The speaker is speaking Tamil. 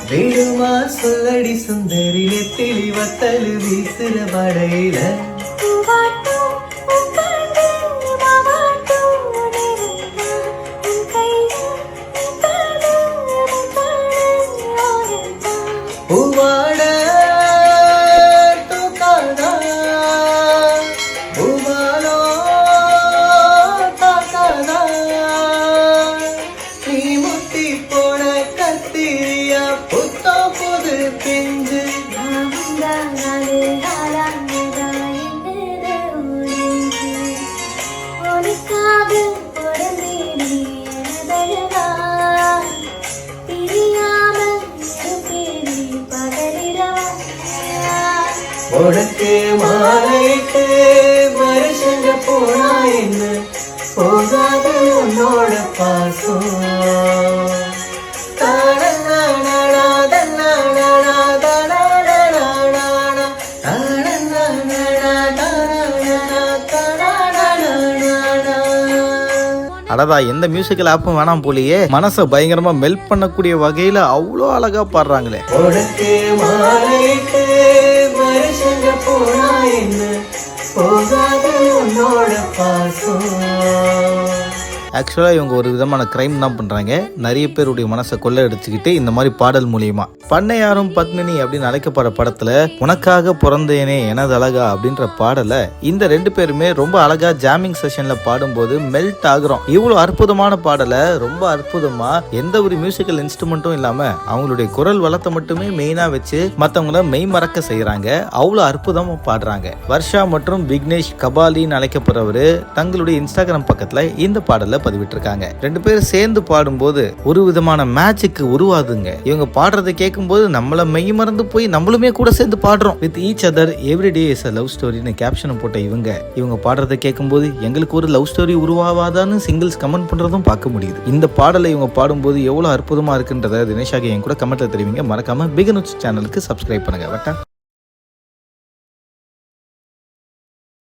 வேணுமா சொல்லடி சுந்தரி நெத்திலி வத்தலு வீசுற வடையில பூவாட தூக்காதா பூவாலோ தாக்காதா நீ முத்தி போன கத்திரியா புத்தோ புது பிஞ்சு உனக்கு மாலைக்கு வருஷங்க போனா என்ன போகாது உன்னோட பாசம் அடடா, எந்த மியூசிக்கல் ஆப்பும் வேணாம் போலியே. மனசை பயங்கரமா மெல்ட் பண்ணக்கூடிய வகையில அவ்வளோ அழகா பாடுறாங்களே. உனக்கு மாலைக்கு வருஷங்க போனா என்ன போகாது உன்னோட பாசம். ஆக்சுவலா இவங்க ஒரு விதமான கிரைம் தான் பண்றாங்க. நிறைய பேருடைய மனசை கொள்ள அடிச்சுக்கிட்டு இந்த மாதிரி பாடல் மூலியமா பண்ணையாரும் பத்மினி அப்படின்னு அழைக்கப்படுற படத்துல உனக்காக பிறந்தேனே எனது அழகா அப்படின்ற பாடலை இந்த ரெண்டு பேருமே ரொம்ப அழகா ஜாமிங் செஷன்ல பாடும்போது மெல்ட் ஆகுறோம். இவ்வளவு அற்புதமான பாடலை ரொம்ப அற்புதமா எந்த ஒரு மியூசிக்கல் இன்ஸ்ட்ருமெண்ட்டும் இல்லாம அவங்களுடைய குரல் வளத்தை மட்டுமே மெயினா வச்சு மத்தவங்கள மெய் மறக்க செய்யறாங்க. அவ்வளவு அற்புதமா பாடுறாங்க. வர்ஷா மற்றும் விக்னேஷ் கபாலின்னு அழைக்கப்படுறவரு தங்களுடைய இன்ஸ்டாகிராம் பக்கத்துல இந்த பாடலை பதிவிட்டிருக்காங்க. ரெண்டு பேரும் சேர்ந்து பாடும்போது ஒரு விதமான மேஜிக் உருவாதுங்க. இவங்க பாடுறதை கேட்கும்போது நம்மள மெய் மறந்து போய் நம்மளுமே கூட சேர்ந்து பாடுறோம். With each other everyday is a love ஸ்டோரின்னு கேப்ஷன் போட்ட இவங்க பாடுறதை கேட்கும்போது எங்களுக்கு ஒரு லவ் ஸ்டோரி உருவாவாதான்னு சிங்கிள்ஸ் கமெண்ட் பண்றதும் பார்க்க முடியுது. இந்த பாடலை இவங்க பாடும்போது எவ்வளவு அற்புதமா இருக்குன்றத தினேஷாக என் கூட கமெண்ட்ல தெரிவிங்க. மறக்காம பிக் நியூஸ் சேனலுக்கு சப்ஸ்கிரைப் பண்ணுங்க.